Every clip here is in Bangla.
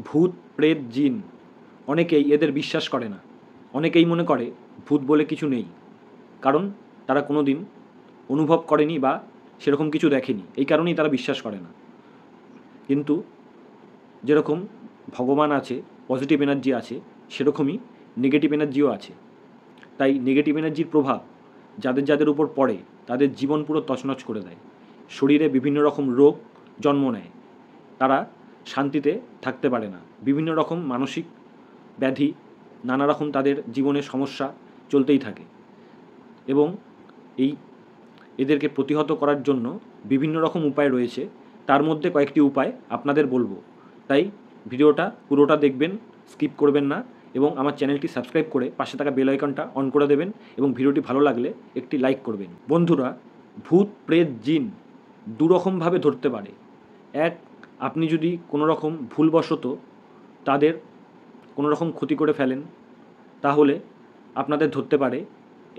ভূত প্রেত জিন অনেকেই এদের বিশ্বাস করে না। অনেকেই মনে করে ভূত বলে কিছু নেই, কারণ তারা কোনো দিন অনুভব করেনি বা সেরকম কিছু দেখেনি, এই কারণেই তারা বিশ্বাস করে না। কিন্তু যেরকম ভগবান আছে, পজিটিভ এনার্জি আছে, সেরকমই নেগেটিভ এনার্জিও আছে। তাই নেগেটিভ এনার্জির প্রভাব যাদের যাদের উপর পড়ে তাদের জীবন পুরো তছনছ করে দেয়। শরীরে বিভিন্ন রকম রোগ জন্ম নেয়, তারা শান্তিতে থাকতে পারে না, বিভিন্ন রকম মানসিক ব্যাধি, নানা রকম তাদের জীবনের সমস্যা চলতেই থাকে। এবং এদেরকে প্রতিহত করার জন্য বিভিন্ন রকম উপায় রয়েছে, তার মধ্যে কয়েকটি উপায় আপনাদের বলবো। তাই ভিডিওটা পুরোটা দেখবেন, স্কিপ করবেন না, এবং আমার চ্যানেলটি সাবস্ক্রাইব করে পাশে থাকা বেল আইকনটা অন করে দেবেন এবং ভিডিওটি ভালো লাগলে একটি লাইক করবেন। বন্ধুরা, ভূত প্রেত জিন দুরকমভাবে ধরতে পারে। এক, আপনি যদি কোনো রকম ভুলবশত তাদের কোনো রকম ক্ষতি করে ফেলেন তাহলে আপনাদের ধরতে পারে।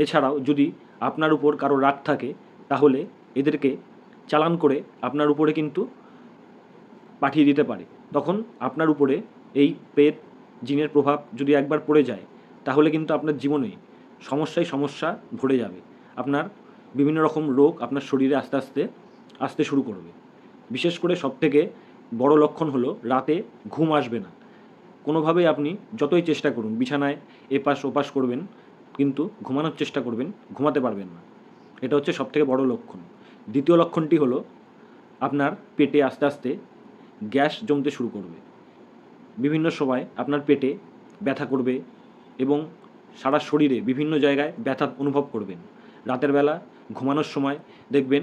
এছাড়াও যদি আপনার উপর কারো রাগ থাকে তাহলে এদেরকে চালান করে আপনার উপরে কিন্তু পাঠিয়ে দিতে পারে। তখন আপনার উপরে এই প্রেত জিনের প্রভাব যদি একবার পড়ে যায় তাহলে কিন্তু আপনার জীবনে সমস্যা ভরে যাবে। আপনার বিভিন্ন রকম রোগ আপনার শরীরে আস্তে আস্তে আসতে শুরু করবে। বিশেষ করে সবথেকে বড় লক্ষণ হলো রাতে ঘুম আসবে না। কোনোভাবেই আপনি যতই চেষ্টা করুন, বিছানায় এপাশ ওপাশ করবেন, কিন্তু ঘুমানোর চেষ্টা করবেন, ঘুমাতে পারবেন না। এটা হচ্ছে সবথেকে বড় লক্ষণ। দ্বিতীয় লক্ষণটি হলো আপনার পেটে আস্তে আস্তে গ্যাস জমতে শুরু করবে। বিভিন্ন সময় আপনার পেটে ব্যথা করবে এবং সারা শরীরে বিভিন্ন জায়গায় ব্যথা অনুভব করবেন। রাতের বেলা ঘুমানোর সময় দেখবেন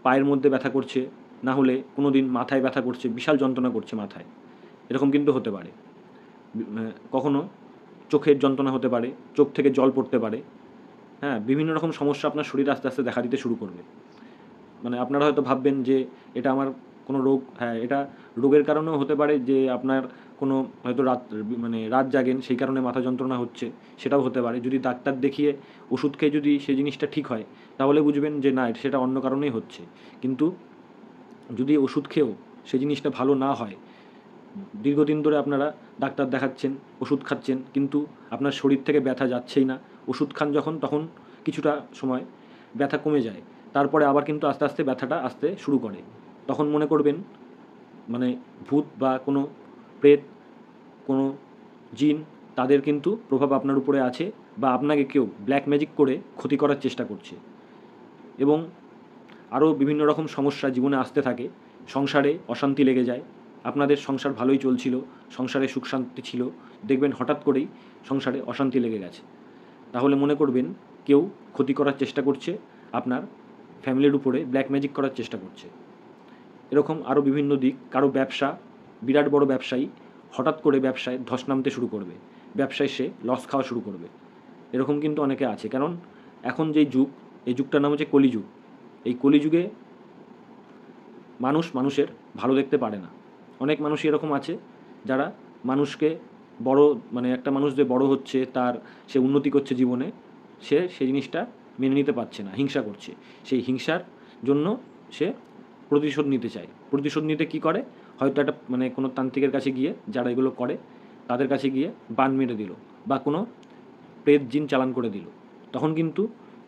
পায়ের মধ্যে ব্যথা করছে, না হলে কোনো দিন মাথায় ব্যথা করছে, বিশাল যন্ত্রণা করছে মাথায়, এরকম কিন্তু হতে পারে। কখনো চোখের যন্ত্রণা হতে পারে, চোখ থেকে জল পড়তে পারে। হ্যাঁ, বিভিন্ন রকম সমস্যা আপনার শরীরে আস্তে আস্তে দেখা দিতে শুরু করবে। মানে আপনারা হয়তো ভাববেন যে এটা আমার কোনো রোগ। হ্যাঁ, এটা রোগের কারণেও হতে পারে, যে আপনার কোনো হয়তো রাত জাগেন, সেই কারণে মাথা যন্ত্রণা হচ্ছে, সেটাও হতে পারে। যদি ডাক্তার দেখিয়ে ওষুধ খেয়ে যদি সেই জিনিসটা ঠিক হয় তাহলে বুঝবেন যে না, সেটা অন্য কারণেই হচ্ছে। কিন্তু যদি ওষুধ খেয়েও সেই জিনিসটা ভালো না হয়, দীর্ঘদিন ধরে আপনারা ডাক্তার দেখাচ্ছেন, ওষুধ খাচ্ছেন, কিন্তু আপনার শরীর থেকে ব্যথা যাচ্ছেই না, ওষুধ খান যখন তখন কিছুটা সময় ব্যথা কমে যায়, তারপরে আবার কিন্তু আস্তে আস্তে ব্যথাটা আসতে শুরু করে। তখন মনে করবেন মানে ভূত বা কোনো প্রেত, কোনো জিন, তাদের কিন্তু প্রভাব আপনার উপরে আছে, বা আপনাকে কেউ ব্ল্যাক ম্যাজিক করে ক্ষতি করার চেষ্টা করছে। এবং আরও বিভিন্ন রকম সমস্যা জীবনে আসতে থাকে। সংসারে অশান্তি লেগে যায়। আপনাদের সংসার ভালোই চলছিল, সংসারে সুখ শান্তি ছিল, দেখবেন হঠাৎ করেই সংসারে অশান্তি লেগে গেছে। তাহলে মনে করবেন কেউ ক্ষতি করার চেষ্টা করছে, আপনার ফ্যামিলির উপরে ব্ল্যাক ম্যাজিক করার চেষ্টা করছে। এরকম আরও বিভিন্ন দিক। কারো ব্যবসা, বিরাট বড় ব্যবসায়ী, হঠাৎ করে ব্যবসায় ধস নামতে শুরু করবে, ব্যবসায় সে লস খাওয়া শুরু করবে, এরকম কিন্তু অনেকে আছে। কারণ এখন যেই যুগ, এই যুগটার নাম হচ্ছে কলিযুগ। এই কলিযুগে মানুষের ভালো দেখতে পারে না। অনেক মানুষই এরকম আছে যারা মানুষকে বড়, একটা মানুষ যে বড় হচ্ছে, তার সে উন্নতি করছে জীবনে, সে সেই জিনিসটা মেনে নিতে পারছে না, হিংসা করছে। সেই হিংসার জন্য সে প্রতিশোধ নিতে চায়। প্রতিশোধ নিতে কী করে, হয়তো একটা কোনো তান্ত্রিকের কাছে গিয়ে, যারা এগুলো করে তাদের কাছে গিয়ে বান মেরে দিল, বা কোনো প্রেত জিন চালান করে দিল। তখন কিন্তু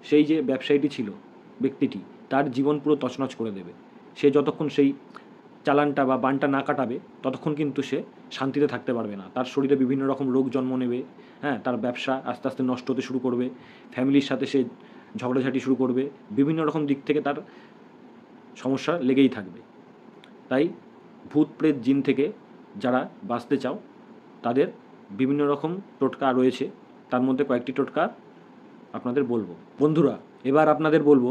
সেই যে ব্যবসায়ীটি ছিল, ব্যক্তিটি, তার জীবন পুরো তছনছ করে দেবে। সে যতক্ষণ সেই চালানটা বা বানটা না কাটাবে ততক্ষণ কিন্তু সে শান্তিতে থাকতে পারবে না। তার শরীরে বিভিন্ন রকম রোগ জন্ম নেবে। হ্যাঁ, তার ব্যবসা আস্তে আস্তে নষ্ট হতে শুরু করবে, ফ্যামিলির সাথে সে ঝগড়াঝাটি শুরু করবে, বিভিন্ন রকম দিক থেকে তার সমস্যা লেগেই থাকবে। তাই ভূত প্রেত জিন থেকে যারা বাঁচতে চাও তাদের বিভিন্ন রকম টোটকা রয়েছে, তার মধ্যে কয়েকটি টোটকা আপনাদের বলবো। বন্ধুরা, এবার আপনাদের বলবো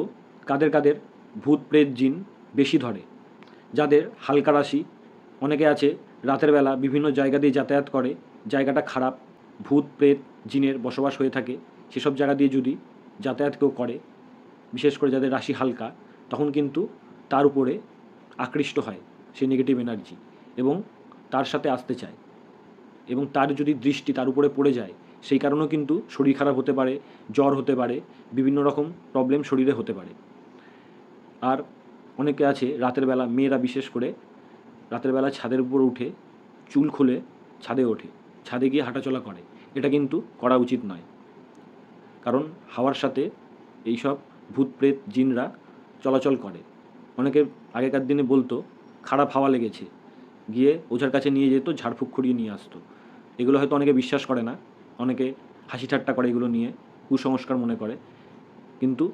কাদের কাদের ভূত প্রেত জিন বেশি ধরে। যাদের হালকা রাশি, অনেকে আছে রাতের বেলা বিভিন্ন জায়গা দিয়ে যাতায়াত করে, জায়গাটা খারাপ, ভূত প্রেত জিনের বসবাস হয়ে থাকে, সেসব জায়গা দিয়ে যদি যাতায়াত কেউ করে, বিশেষ করে যাদের রাশি হালকা, তখন কিন্তু তার উপরে আকৃষ্ট হয় সেই নেগেটিভ এনার্জি এবং তার সাথে আসতে চায়, এবং তার যদি দৃষ্টি তার উপরে পড়ে যায়, সেই কারণেও কিন্তু শরীর খারাপ হতে পারে, জ্বর হতে পারে, বিভিন্ন রকম প্রবলেম শরীরে হতে পারে। আর অনেকে আছে রাতের বেলা, মেয়েরা বিশেষ করে রাতের বেলা ছাদের উপর উঠে চুল খুলে ছাদে ওঠে, ছাদে গিয়ে হাঁটাচলা করে, এটা কিন্তু করা উচিত নয়। কারণ হাওয়ার সাথে এইসব ভূত প্রেত জিনরা চলাচল করে। অনেকে আগেকার দিনে বলতো খারাপ হাওয়া লেগেছে, গিয়ে ওঝার কাছে নিয়ে যেত, ঝাড়ফুঁক করিয়ে নিয়ে আসতো। এগুলো হয়তো অনেকে বিশ্বাস করে না, অনেকে হাসি ঠাট্টা করে এগুলো নিয়ে, কুসংস্কার মনে করে, কিন্তু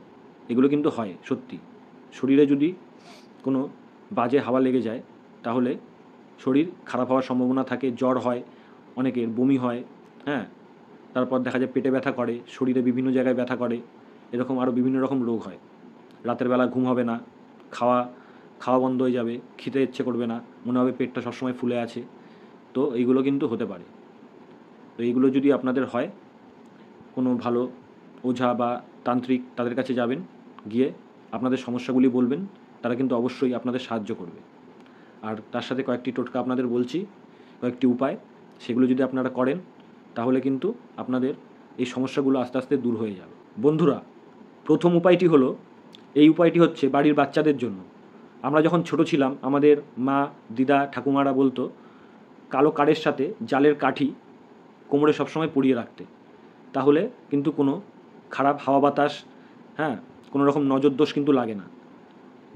এগুলো কিন্তু হয় সত্যি। শরীরে যদি কোনো বাজে হাওয়া লেগে যায় তাহলে শরীর খারাপ হওয়ার সম্ভাবনা থাকে, জ্বর হয়, অনেকের বমি হয়, হ্যাঁ, তারপর দেখা যায় পেটে ব্যথা করে, শরীরে বিভিন্ন জায়গায় ব্যথা করে, এরকম আরও বিভিন্ন রকম রোগ হয়। রাতের বেলা ঘুম হবে না, খাওয়া খাওয়া বন্ধ হয়ে যাবে, খেতে ইচ্ছে করবে না, মনে হবে পেটটা সবসময় ফুলে আছে। তো এইগুলো কিন্তু হতে পারে। তো এইগুলো যদি আপনাদের হয়, কোনো ভালো ওঝা বা তান্ত্রিক তাদের কাছে যাবেন, গিয়ে আপনাদের সমস্যাগুলি বলবেন, তারা কিন্তু অবশ্যই আপনাদের সাহায্য করবে। আর তার সাথে কয়েকটি টোটকা আপনাদের বলছি, কয়েকটি উপায়, সেগুলো যদি আপনারা করেন তাহলে কিন্তু আপনাদের এই সমস্যাগুলো আস্তে আস্তে দূর হয়ে যাবে। বন্ধুরা, প্রথম উপায়টি হলো, এই উপায়টি হচ্ছে বাড়ির বাচ্চাদের জন্য। আমরা যখন ছোট ছিলাম আমাদের মা, দিদা, ঠাকুমারা বলতো কালো কাঠের সাথে জালের কাঠি কোমরে সবসময় পরিয়ে রাখতে, তাহলে কিন্তু কোনো খারাপ হাওয়া বাতাস, হ্যাঁ, কোনো রকম নজর দোষ কিন্তু লাগে না।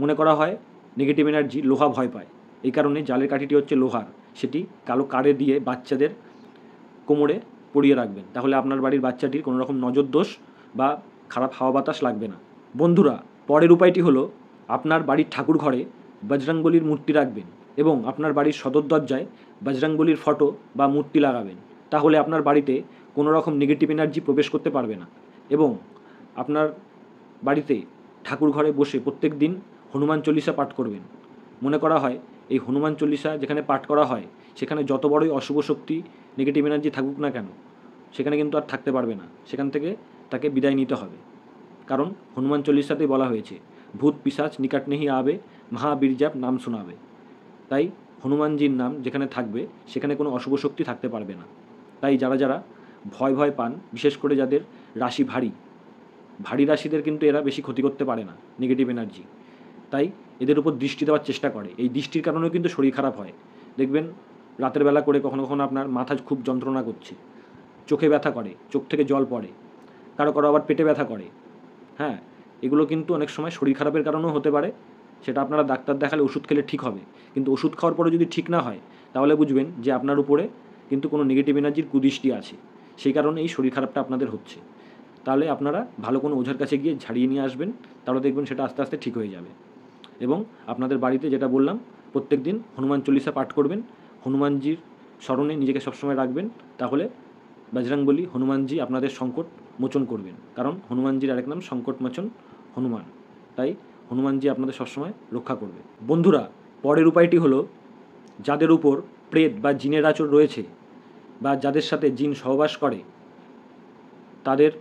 মনে করা হয় নেগেটিভ এনার্জি লোহা ভয় পায়, এই কারণে জালের কাঠিটি হচ্ছে লোহার, সেটি কালো কাঠে দিয়ে বাচ্চাদের কোমরে পরিয়ে রাখবেন, তাহলে আপনার বাড়ির বাচ্চাটির কোনো রকম নজর দোষ বা খারাপ হাওয়া বাতাস লাগবে না। বন্ধুরা, পরের উপায়টি হলো আপনার বাড়ির ঠাকুর ঘরে বজরংবলীর মূর্তি রাখবেন এবং আপনার বাড়ির সদর দরজায় বজরংবলীর ফটো বা মূর্তি লাগাবেন, তাহলে আপনার বাড়িতে কোনো রকম নেগেটিভ এনার্জি প্রবেশ করতে পারবে না। এবং আপনার বাড়িতে ঠাকুর ঘরে বসে প্রত্যেক দিন হনুমান চল্লিশা পাঠ করবেন। মনে করা হয় এই হনুমান চল্লিশা যেখানে পাঠ করা হয় সেখানে যত বড়ই অশুভ শক্তি, নেগেটিভ এনার্জি থাকুক না কেন, সেখানে কিন্তু আর থাকতে পারবে না, সেখান থেকে তাকে বিদায় নিতে হবে। কারণ হনুমান চল্লিশাতেই বলা হয়েছে ভূত পিশাচ নিকট নেহি আবে, মহাবীর জাপ নাম শোনাবে। তাই হনুমানজির নাম যেখানে থাকবে সেখানে কোনো অশুভ শক্তি থাকতে পারবে না। তাই যারা যারা ভয় পান, বিশেষ করে যাদের রাশি ভারী রাশিদের কিন্তু এরা বেশি ক্ষতি করতে পারে না নেগেটিভ এনার্জি, তাই এদের উপর দৃষ্টি দেওয়ার চেষ্টা করে। এই দৃষ্টির কারণেও কিন্তু শরীর খারাপ হয়। দেখবেন রাতের বেলা করে কখনো কখনো আপনার মাথা খুব যন্ত্রণা করছে, চোখে ব্যথা করে, চোখ থেকে জল পড়ে, কারো কারো আবার পেটে ব্যথা করে, হ্যাঁ, এগুলো কিন্তু অনেক সময় শরীর খারাপের কারণেও হতে পারে। সেটা আপনারা ডাক্তার দেখালে ওষুধ খেলে ঠিক হবে, কিন্তু ওষুধ খাওয়ার পরে যদি ঠিক না হয় তাহলে বুঝবেন যে আপনার উপরে কিন্তু কোনো নেগেটিভ এনার্জির কুদৃষ্টি আছে, সেই কারণে এই শরীর খারাপটা আপনাদের হচ্ছে। তাহলে আপনারা ভালো কোনো ওঝার কাছে গিয়ে ঝাড়িয়ে নিয়ে আসবেন, তাহলে দেখবেন সেটা আস্তে আস্তে ঠিক হয়ে যাবে। এবং আপনাদের বাড়িতে যেটা বললাম প্রত্যেক দিন হনুমান চল্লিশা পাঠ করবেন, হনুমানজির স্মরণে নিজেকে সবসময় রাখবেন, তাহলে বজরংবলী হনুমানজি আপনাদের সংকট মোচন করবেন। কারণ হনুমানজির আরেক নাম সংকট মোচন হনুমান, তাই হনুমানজি আপনাদের সবসময় রক্ষা করবে। বন্ধুরা, পরের উপায়টি হলো যাদের উপর প্রেত বা জিনের আচর রয়েছে বা যাদের সাথে জিন সহবাস করে তাদের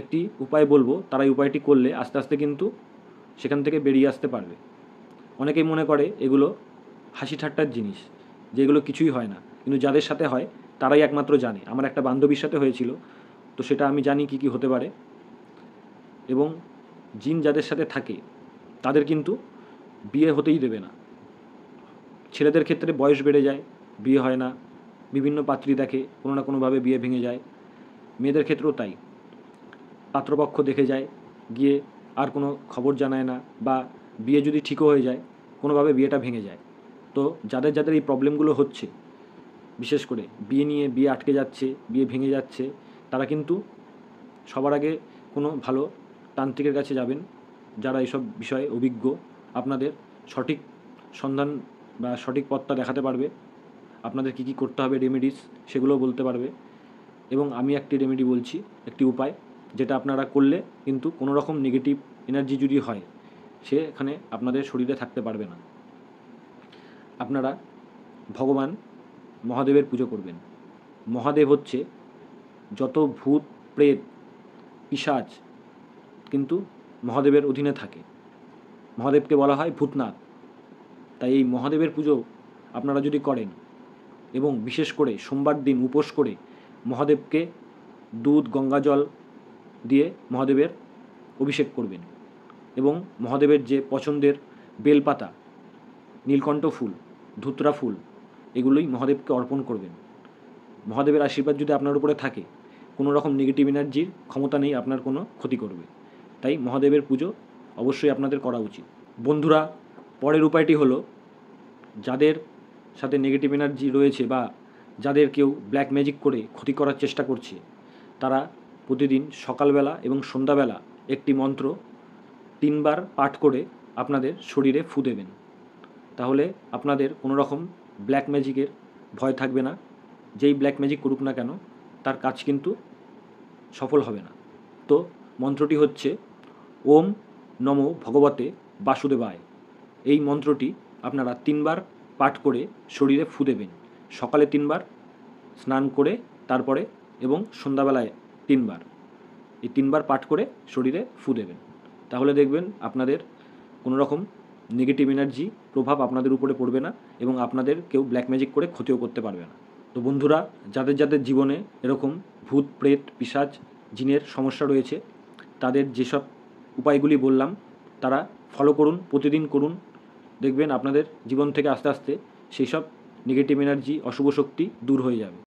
একটি উপায় বলবো, তারা এই উপায়টি করলে আস্তে আস্তে কিন্তু সেখান থেকে বেরিয়ে আসতে পারবে। অনেকেই মনে করে এগুলো হাসি ঠাট্টার জিনিস, যে এগুলো কিছুই হয় না, কিন্তু যাদের সাথে হয় তারাই একমাত্র জানে। আমার একটা বান্ধবীর সাথে হয়েছিল, তো সেটা আমি জানি কী কী হতে পারে। এবং জিন যাদের সাথে থাকে তাদের কিন্তু বিয়ে হতেই দেবে না। ছেলেদের ক্ষেত্রে বয়স বেড়ে যায়, বিয়ে হয় না, বিভিন্ন পাত্রী দেখে, কোনো না কোনোভাবে বিয়ে ভেঙে যায়। মেয়েদের ক্ষেত্রেও তাই, পাত্রপক্ষ দেখে যায়, গিয়ে আর কোনো খবর জানায় না, বা বিয়ে যদি ঠিকও হয়ে যায় কোনোভাবে বিয়েটা ভেঙে যায়। তো যাদের যাদের এই প্রবলেমগুলো হচ্ছে, বিশেষ করে বিয়ে নিয়ে বিয়ে আটকে যাচ্ছে, বিয়ে ভেঙে যাচ্ছে, তারা কিন্তু সবার আগে কোনো ভালো তান্ত্রিকের কাছে যাবেন, যারা এইসব বিষয়ে অভিজ্ঞ, আপনাদের সঠিক সন্ধান বা সঠিক পথটা দেখাতে পারবে, আপনাদের কী কী করতে হবে রেমেডিস সেগুলোও বলতে পারবে। এবং আমি একটি রেমেডি বলছি, একটি উপায়, যেটা আপনারা করলে কিন্তু কোনো রকম নেগেটিভ এনার্জি যদি হয় সে এখানে আপনাদের শরীরে থাকতে পারবে না। আপনারা ভগবান মহাদেবের পুজো করবেন। মহাদেব হচ্ছে যত ভূত প্রেত পিশাচ কিন্তু মহাদেবের অধীনে থাকে, মহাদেবকে বলা হয় ভূতনাথ। তাই এই মহাদেবের পুজো আপনারা যদি করেন এবং বিশেষ করে সোমবার দিন উপোস করে মহাদেবকে দুধ গঙ্গাজল দিয়ে মহাদেবের অভিষেক করবেন এবং মহাদেবের যে পছন্দের বেলপাতা, নীলকণ্ঠ ফুল, ধুতরা ফুল, এগুলোই মহাদেবকে অর্পণ করবেন। মহাদেবের আশীর্বাদ যদি আপনার উপরে থাকে, কোনো রকম নেগেটিভ এনার্জির ক্ষমতা নেই আপনার কোনো ক্ষতি করবে। তাই মহাদেবের পুজো অবশ্যই আপনাদের করা উচিত। বন্ধুরা, পরের উপায়টি হলো, যাদের সাথে নেগেটিভ এনার্জি রয়েছে বা যাদের কেউ ব্ল্যাক ম্যাজিক করে ক্ষতি করার চেষ্টা করছে, তারা প্রতিদিন সকালবেলা এবং সন্ধ্যাবেলা একটি মন্ত্র 3 বার পাঠ করে আপনাদের শরীরে ফু দেবেন। তাহলে আপনাদের কোনো রকম ব্ল্যাক ম্যাজিকের ভয় থাকবে না। যেই ব্ল্যাক ম্যাজিক করুক না কেন, তার কাজ কিন্তু সফল হবে না। তো মন্ত্রটি হচ্ছে ওম নমো ভগবতে বাসুদেবায়। এই মন্ত্রটি আপনারা 3 বার পাঠ করে শরীরে ফু দেবেন। সকালে 3 বার, স্নান করে তারপরে, এবং সন্ধ্যাবেলায় 3 বার। এই 3 বার পাঠ করে শরীরে ফু দেবেন। তাহলে দেখবেন আপনাদের কোনো রকম নেগেটিভ এনার্জি প্রভাব আপনাদের উপরে পড়বে না এবং আপনাদের কেউ ব্ল্যাক ম্যাজিক করে ক্ষতিও করতে পারবে না। তো বন্ধুরা, যাদের যাদের জীবনে এরকম ভূত, প্রেত, পিশাচ, জিনের সমস্যা রয়েছে, তাদের যেসব উপায়গুলি বললাম তারা ফলো করুন, প্রতিদিন করুন। দেখবেন আপনাদের জীবন থেকে আস্তে আস্তে সেই সব নেগেটিভ এনার্জি, অশুভ শক্তি দূর হয়ে যাবে।